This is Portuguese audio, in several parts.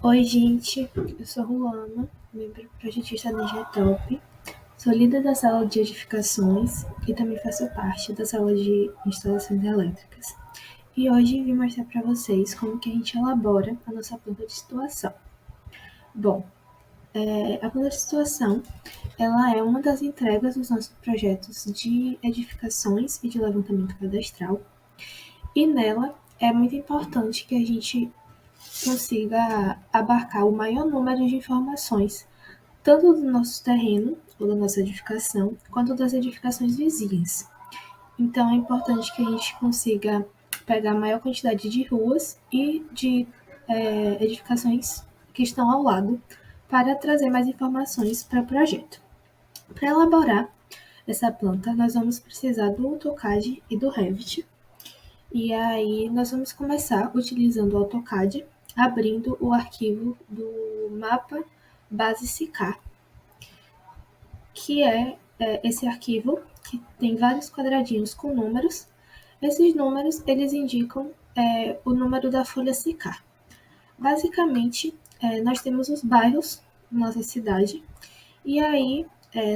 Oi, gente, eu sou Ruana, membro projetista da Getop, sou líder da sala de edificações e também faço parte da sala de instalações elétricas. E hoje vim mostrar para vocês como que a gente elabora a nossa planta de situação. Bom, a planta de situação ela é uma das entregas dos nossos projetos de edificações e de levantamento cadastral, e nela é muito importante que a gente consiga abarcar o maior número de informações, tanto do nosso terreno, ou da nossa edificação, quanto das edificações vizinhas. Então é importante que a gente consiga pegar a maior quantidade de ruas e de edificações que estão ao lado para trazer mais informações para o projeto. Para elaborar essa planta, nós vamos precisar do AutoCAD e do Revit. E aí nós vamos começar utilizando o AutoCAD, abrindo o arquivo do mapa base SICAR, que é esse arquivo que tem vários quadradinhos com números. Esses números eles indicam o número da folha SICAR. Basicamente, nós temos os bairros na nossa cidade, e aí,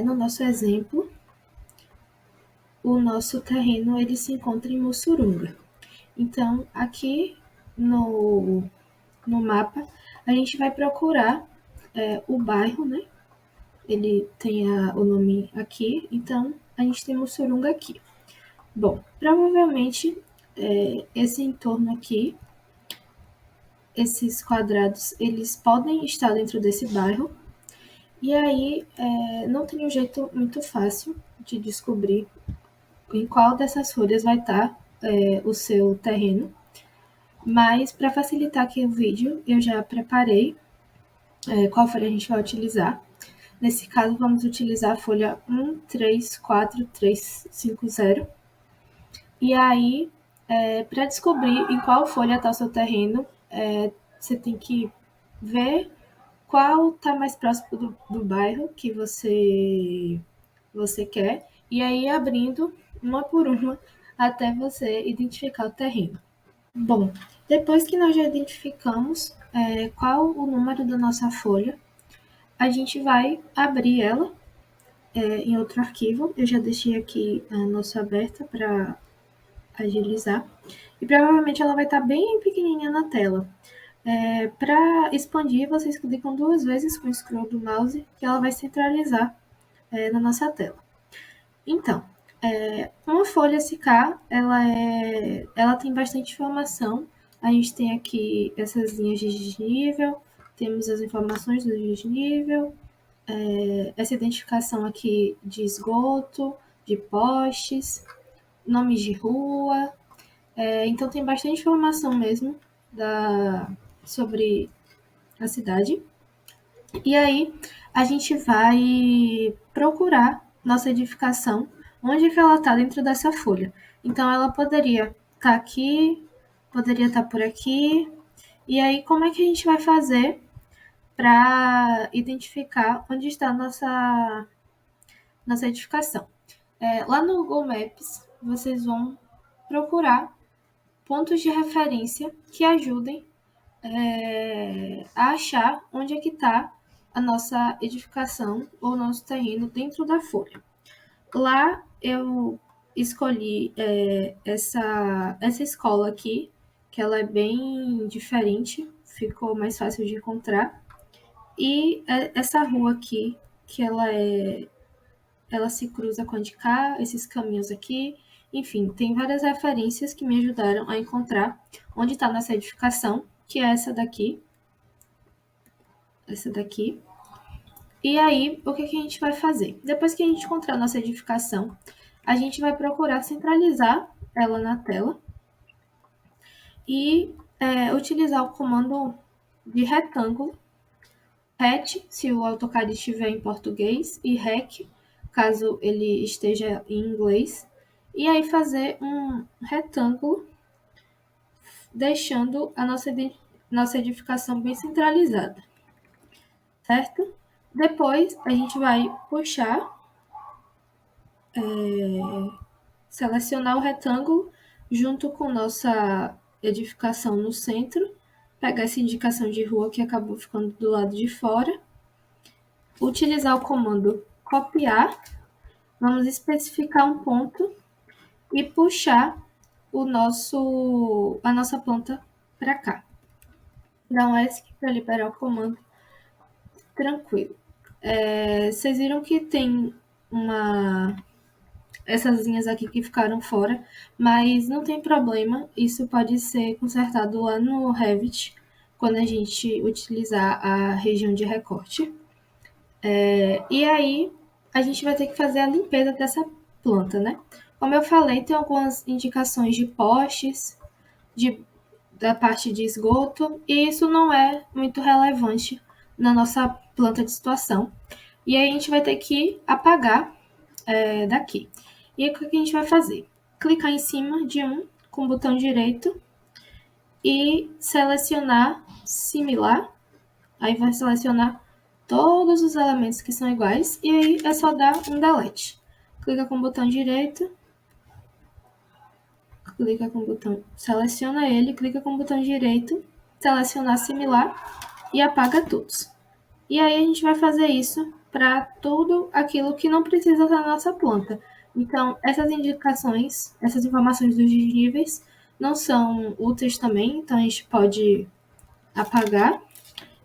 no nosso exemplo, o nosso terreno ele se encontra em Mussurunga. Então, aqui no mapa, a gente vai procurar o bairro, né? Ele tem o nome aqui, então a gente tem Mussurunga aqui. Bom, provavelmente esse entorno aqui, esses quadrados, eles podem estar dentro desse bairro, e aí não tem um jeito muito fácil de descobrir em qual dessas folhas vai estar o seu terreno. Mas para facilitar aqui o vídeo, eu já preparei qual folha a gente vai utilizar. Nesse caso, vamos utilizar a folha 134350. E aí, para descobrir em qual folha está o seu terreno, você tem que ver qual está mais próximo do bairro que você quer, e aí abrindo uma por uma até você identificar o terreno. Bom, depois que nós já identificamos qual o número da nossa folha, a gente vai abrir ela em outro arquivo. Eu já deixei aqui a nossa aberta para agilizar. E provavelmente ela vai estar bem pequenininha na tela. Para expandir, vocês clicam 2 vezes com o scroll do mouse, que ela vai centralizar na nossa tela. Então, uma folha SK, ela tem bastante informação. A gente tem aqui essas linhas de desnível, temos as informações do desnível, essa identificação aqui de esgoto, de postes, nomes de rua. Então tem bastante informação mesmo sobre a cidade. E aí a gente vai procurar nossa edificação, onde que ela está dentro dessa folha. Então ela poderia estar aqui, poderia estar por aqui. E aí como é que a gente vai fazer para identificar onde está a nossa edificação? Lá no Google Maps, vocês vão procurar pontos de referência que ajudem a achar onde é que está a nossa edificação ou nosso terreno dentro da folha. Lá eu escolhi essa escola aqui, que ela é bem diferente, ficou mais fácil de encontrar. E essa rua aqui, que ela se cruza com a de cá, esses caminhos aqui. Enfim, tem várias referências que me ajudaram a encontrar onde está nossa edificação, que é essa daqui. Essa daqui. E aí, o que a gente vai fazer? Depois que a gente encontrar nossa edificação, a gente vai procurar centralizar ela na tela e utilizar o comando de retângulo, RET, se o AutoCAD estiver em português, e REC, caso ele esteja em inglês, e aí fazer um retângulo, deixando a nossa edificação bem centralizada, certo? Depois, a gente vai puxar, selecionar o retângulo junto com nossa edificação no centro, pegar essa indicação de rua que acabou ficando do lado de fora, utilizar o comando copiar, vamos especificar um ponto e puxar a nossa planta para cá. Dá um ESC para liberar o comando. Tranquilo. Vocês viram que tem essas linhas aqui que ficaram fora, mas não tem problema, isso pode ser consertado lá no Revit, quando a gente utilizar a região de recorte. E aí, a gente vai ter que fazer a limpeza dessa planta, né? Como eu falei, tem algumas indicações de postes, da parte de esgoto, e isso não é muito relevante na nossa planta de situação. E aí a gente vai ter que apagar daqui. E aí o que a gente vai fazer? Clicar em cima de um com o botão direito e selecionar similar. Aí vai selecionar todos os elementos que são iguais e aí é só dar um delete. Clica com o botão direito, clica com o botão, seleciona ele, clica com o botão direito, selecionar similar e apaga todos. E aí a gente vai fazer isso para tudo aquilo que não precisa da nossa planta. Então, essas indicações, essas informações dos níveis não são úteis também, então a gente pode apagar.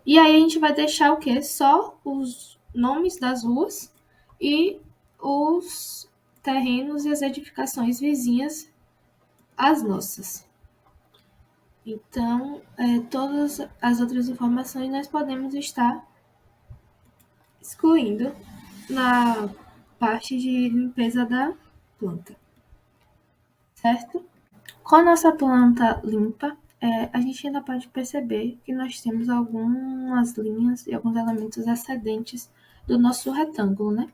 E aí a gente vai deixar o quê? Só os nomes das ruas e os terrenos e as edificações vizinhas às nossas. Então, todas as outras informações nós podemos estar excluindo na parte de limpeza da planta, certo? Com a nossa planta limpa, a gente ainda pode perceber que nós temos algumas linhas e alguns elementos excedentes do nosso retângulo, né?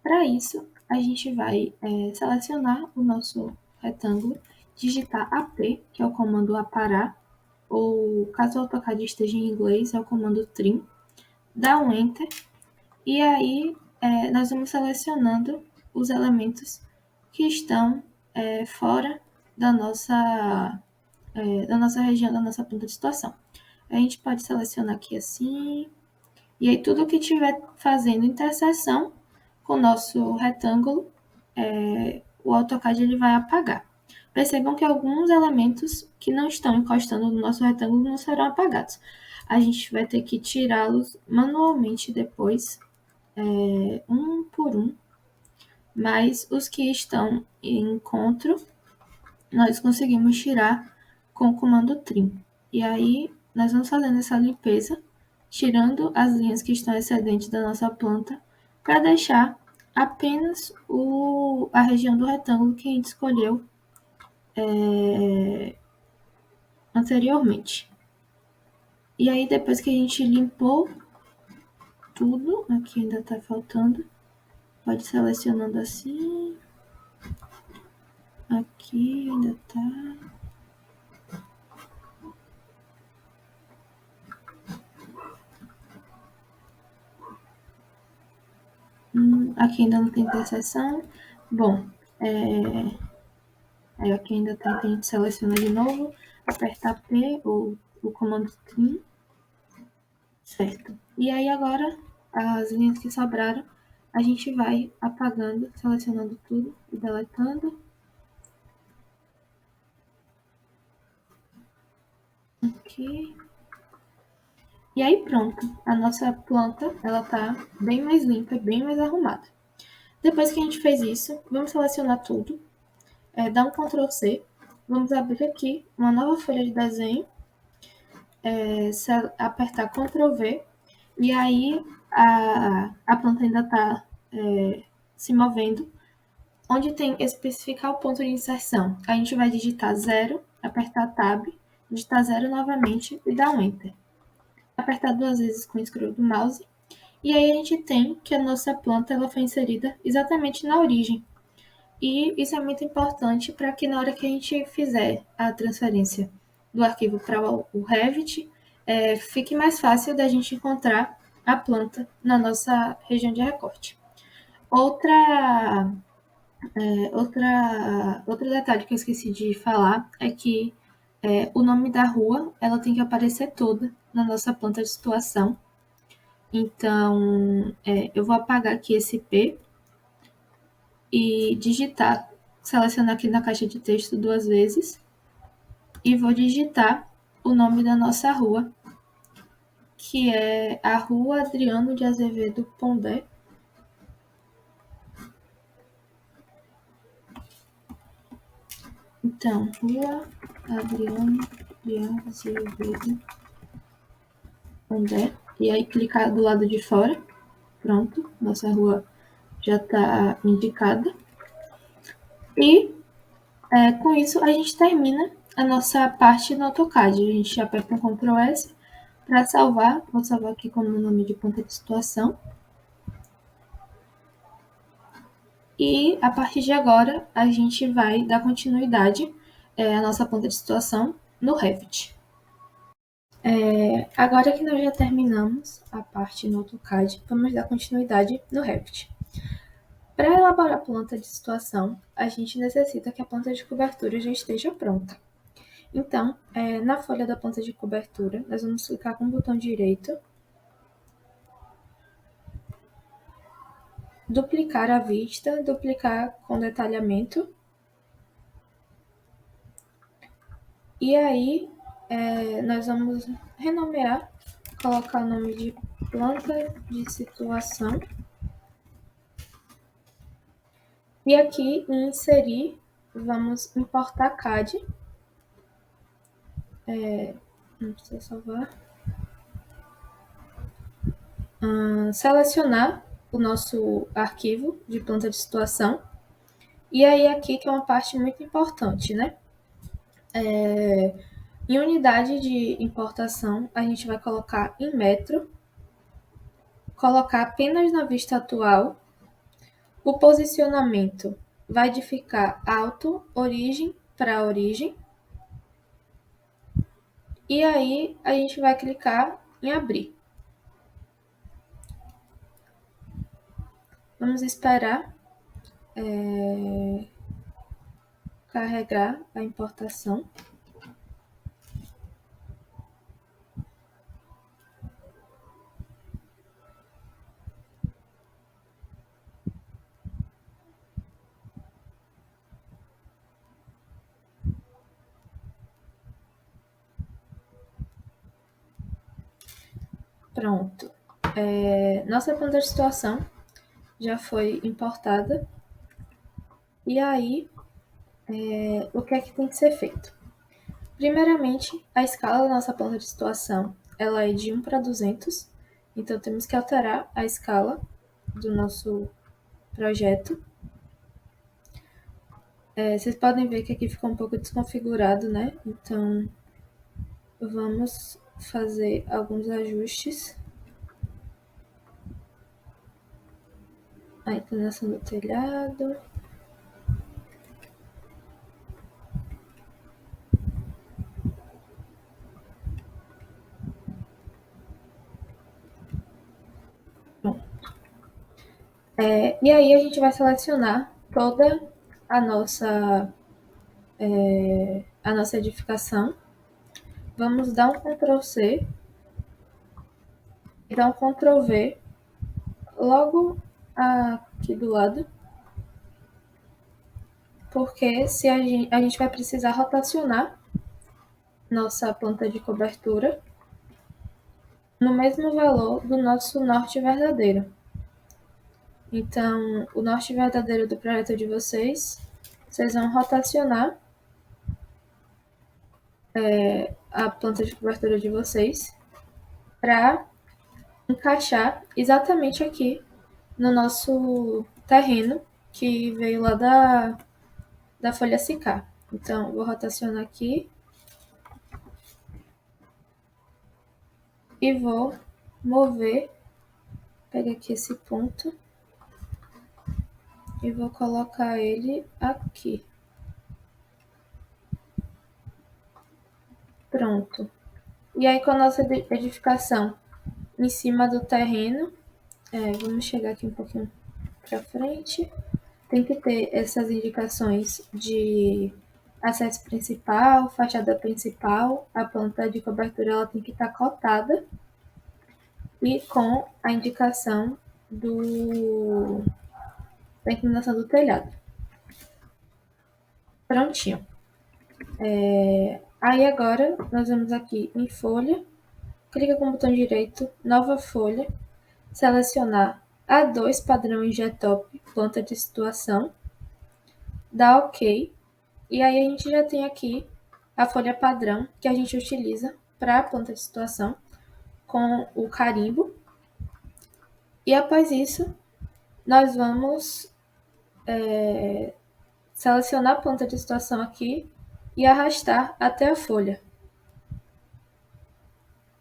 Para isso, a gente vai selecionar o nosso retângulo, digitar AP, que é o comando aparar, ou caso o AutoCAD esteja em inglês, é o comando trim, dar um Enter, e aí nós vamos selecionando os elementos que estão fora da nossa região, da nossa planta de situação. A gente pode selecionar aqui assim, e aí tudo que estiver fazendo interseção com o nosso retângulo, o AutoCAD ele vai apagar. Percebam que alguns elementos que não estão encostando no nosso retângulo não serão apagados. A gente vai ter que tirá-los manualmente depois, um por um, mas os que estão em encontro, nós conseguimos tirar com o comando trim. E aí, nós vamos fazendo essa limpeza, tirando as linhas que estão excedentes da nossa planta, para deixar apenas a região do retângulo que a gente escolheu anteriormente. E aí, depois que a gente limpou tudo, aqui ainda está faltando, pode ir selecionando assim, aqui ainda está. Aqui ainda não tem interseção. Bom, aqui ainda tem, a gente seleciona de novo, apertar P ou o comando trim, certo. E aí agora, as linhas que sobraram, a gente vai apagando, selecionando tudo e deletando. Aqui. E aí pronto, a nossa planta, ela tá bem mais limpa, bem mais arrumada. Depois que a gente fez isso, vamos selecionar tudo, dar um Ctrl C, vamos abrir aqui uma nova folha de desenho, apertar Ctrl V, e aí a planta ainda está se movendo. Onde tem especificar o ponto de inserção, a gente vai digitar 0, apertar Tab, digitar 0 novamente e dar um Enter. Apertar 2 vezes com o scroll do mouse. E aí a gente tem que a nossa planta ela foi inserida exatamente na origem. E isso é muito importante para que na hora que a gente fizer a transferência do arquivo para o Revit, fique mais fácil da gente encontrar a planta na nossa região de recorte. Outro detalhe que eu esqueci de falar é que O nome da rua, ela tem que aparecer toda na nossa planta de situação. Então, eu vou apagar aqui esse P e digitar, selecionar aqui na caixa de texto 2 vezes e vou digitar o nome da nossa rua, que é a Rua Adriano de Azevedo Pondé. Então, Rua Adriano de Azevedo Pondé. E aí clicar do lado de fora. Pronto, nossa rua já está indicada. E com isso a gente termina a nossa parte no AutoCAD. A gente aperta um Ctrl S para salvar. Vou salvar aqui como nome de planta de situação. E a partir de agora a gente vai dar continuidade à nossa planta de situação no Revit. Agora que nós já terminamos a parte no AutoCAD, vamos dar continuidade no Revit. Para elaborar a planta de situação, a gente necessita que a planta de cobertura já esteja pronta. Então, na folha da planta de cobertura, nós vamos clicar com o botão direito, duplicar a vista, duplicar com detalhamento, e aí nós vamos renomear, colocar o nome de planta de situação, e aqui em inserir, vamos importar CAD, não precisa salvar, selecionar o nosso arquivo de planta de situação, e aí aqui que é uma parte muito importante, né? Em unidade de importação, a gente vai colocar em metro, colocar apenas na vista atual, o posicionamento vai de ficar alto, origem para origem, e aí a gente vai clicar em abrir. Vamos esperar carregar a importação. Pronto. Nossa planta de situação já foi importada. E aí, o que é que tem que ser feito? Primeiramente, a escala da nossa planta de situação ela é de 1 para 200, então temos que alterar a escala do nosso projeto. Vocês podem ver que aqui ficou um pouco desconfigurado, né? Então, vamos fazer alguns ajustes. A inclinação do telhado. E aí a gente vai selecionar toda a nossa edificação. Vamos dar um Ctrl C e dar um Ctrl V logo aqui do lado, porque se a gente vai precisar rotacionar nossa planta de cobertura no mesmo valor do nosso norte verdadeiro. Então, o norte verdadeiro do projeto de vocês vão rotacionar a planta de cobertura de vocês para encaixar exatamente aqui no nosso terreno que veio lá da folha secar. Então, vou rotacionar aqui e vou mover, pega aqui esse ponto e vou colocar ele aqui. Pronto. E aí, com a nossa edificação em cima do terreno, vamos chegar aqui um pouquinho para frente. Tem que ter essas indicações de acesso principal, fachada principal, a planta de cobertura ela tem que estar cotada e com a indicação da inclinação do telhado. Prontinho. Aí agora nós vamos aqui em folha, clica com o botão direito, nova folha, selecionar A2 padrão Injetop, planta de situação, dá OK, e aí a gente já tem aqui a folha padrão que a gente utiliza para a planta de situação com o carimbo. E após isso, nós vamos selecionar a planta de situação aqui e arrastar até a folha.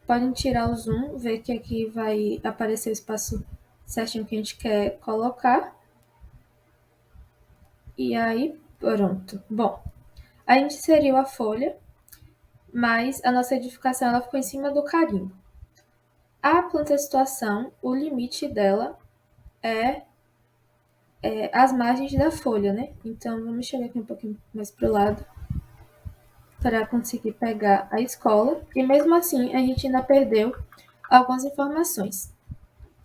Podem tirar o zoom, ver que aqui vai aparecer o espaço certinho que a gente quer colocar. E aí, pronto. Bom, a gente inseriu a folha, mas a nossa edificação ela ficou em cima do carimbo. A planta de situação, o limite dela é as margens da folha, né? Então, vamos chegar aqui um pouquinho mais pro lado para conseguir pegar a escola. E mesmo assim, a gente ainda perdeu algumas informações.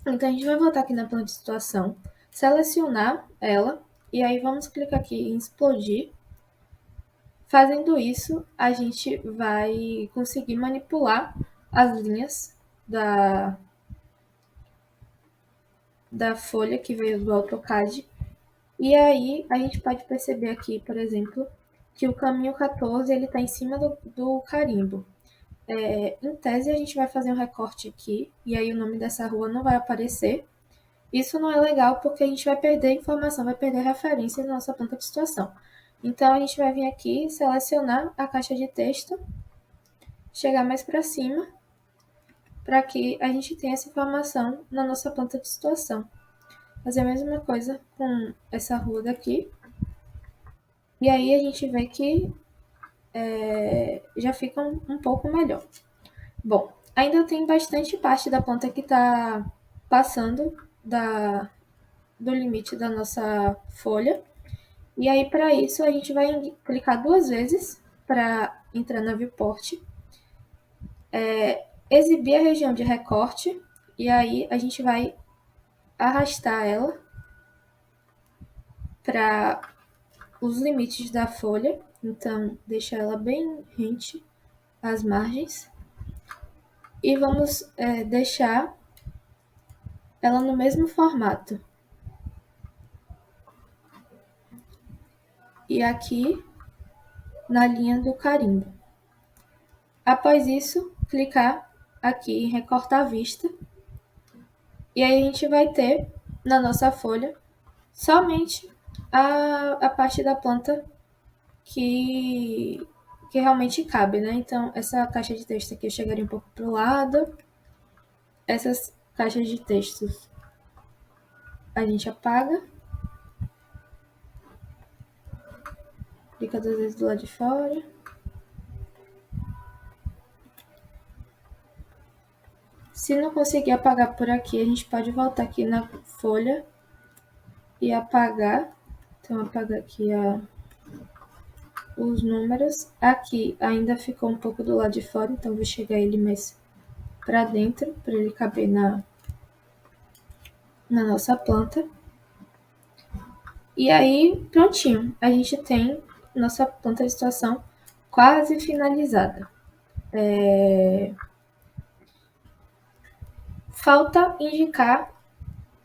Então, a gente vai voltar aqui na planta de situação, selecionar ela, e aí vamos clicar aqui em explodir. Fazendo isso, a gente vai conseguir manipular as linhas da folha que veio do AutoCAD. E aí, a gente pode perceber aqui, por exemplo, que o caminho 14 ele está em cima do carimbo. Em tese, a gente vai fazer um recorte aqui, e aí o nome dessa rua não vai aparecer. Isso não é legal porque a gente vai perder informação, vai perder referência na nossa planta de situação. Então, a gente vai vir aqui, selecionar a caixa de texto, chegar mais para cima, para que a gente tenha essa informação na nossa planta de situação. Fazer a mesma coisa com essa rua daqui. E aí a gente vê que já fica um pouco melhor. Bom, ainda tem bastante parte da planta que está passando do limite da nossa folha. E aí, para isso, a gente vai clicar 2 vezes para entrar na viewport, exibir a região de recorte, e aí a gente vai arrastar ela para os limites da folha. Então, deixar ela bem rente às margens. E vamos deixar ela no mesmo formato. E aqui na linha do carimbo. Após isso, clicar aqui em recortar a vista. E aí a gente vai ter na nossa folha somente a parte da planta que realmente cabe, né? Então, essa caixa de texto aqui eu chegaria um pouco pro lado. Essas caixas de textos a gente apaga. Clica 2 vezes do lado de fora. Se não conseguir apagar por aqui, a gente pode voltar aqui na folha e apagar. Então, apagar aqui os números. Aqui ainda ficou um pouco do lado de fora, então vou chegar ele mais para dentro, para ele caber na nossa planta. E aí, prontinho, a gente tem nossa planta de situação quase finalizada. Falta indicar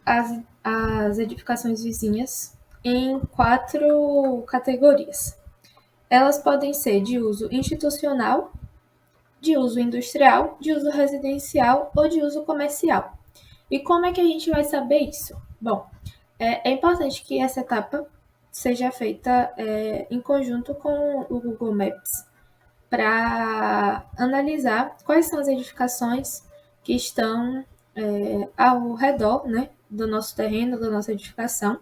as edificações vizinhas em 4 categorias. Elas podem ser de uso institucional, de uso industrial, de uso residencial ou de uso comercial. E como é que a gente vai saber isso? Bom, é importante que essa etapa seja feita em conjunto com o Google Maps para analisar quais são as edificações que estão ao redor, né, do nosso terreno, da nossa edificação.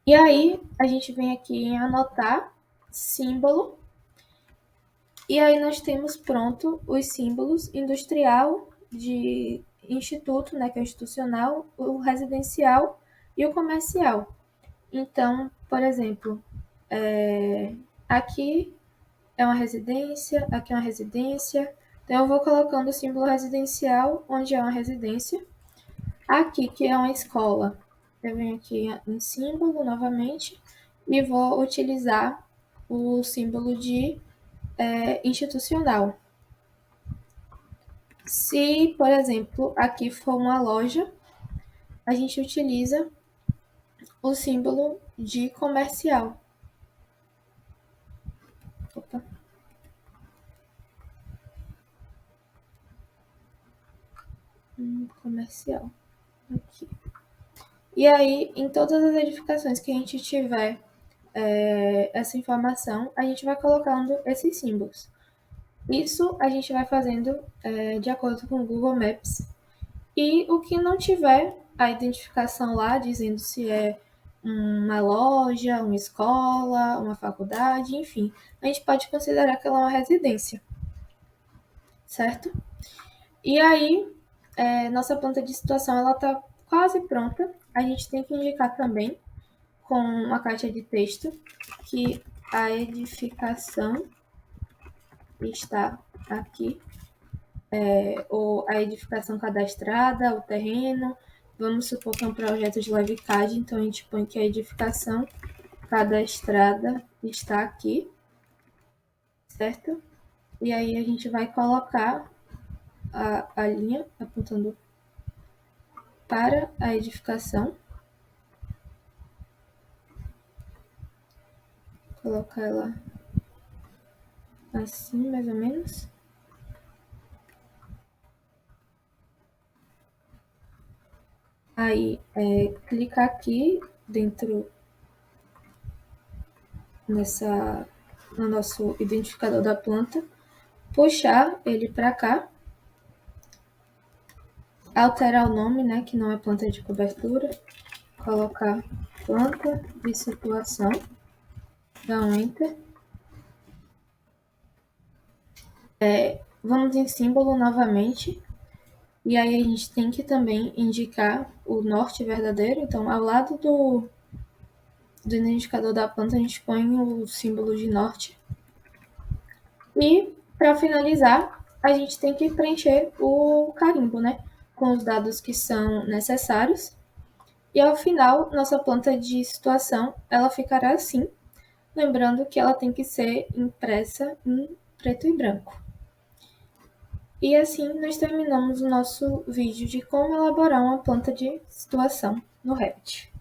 E aí a gente vem aqui em anotar símbolo. E aí nós temos pronto os símbolos industrial, de instituto, né, que é o institucional, o residencial e o comercial. Então, por exemplo, aqui é uma residência, aqui é uma residência. Então, eu vou colocando o símbolo residencial onde é uma residência. Aqui, que é uma escola, eu venho aqui em símbolo novamente e vou utilizar o símbolo de institucional. Se, por exemplo, aqui for uma loja, a gente utiliza o símbolo de comercial. Opa. Comercial. Aqui. E aí, em todas as edificações que a gente tiver essa informação, a gente vai colocando esses símbolos. Isso a gente vai fazendo de acordo com o Google Maps. E o que não tiver a identificação lá, dizendo se é uma loja, uma escola, uma faculdade, enfim, a gente pode considerar que ela é uma residência, certo? E aí, nossa planta de situação ela está quase pronta. A gente tem que indicar também com uma caixa de texto que a edificação está aqui, ou a edificação cadastrada, o terreno. Vamos supor que é um projeto de LeviCAD, então a gente põe que a edificação cadastrada está aqui, certo? E aí a gente vai colocar a linha apontando para a edificação. Colocar ela assim, mais ou menos. Aí, clicar aqui dentro no nosso identificador da planta, puxar ele para cá, alterar o nome, né, que não é planta de cobertura, colocar planta de situação, dar um Enter. Vamos em símbolo novamente, e aí a gente tem que também indicar o norte verdadeiro, então ao lado do identificador da planta a gente põe o símbolo de norte. E para finalizar, a gente tem que preencher o carimbo, né, com os dados que são necessários. E ao final, nossa planta de situação, ela ficará assim, lembrando que ela tem que ser impressa em preto e branco. E assim nós terminamos o nosso vídeo de como elaborar uma planta de situação no Revit.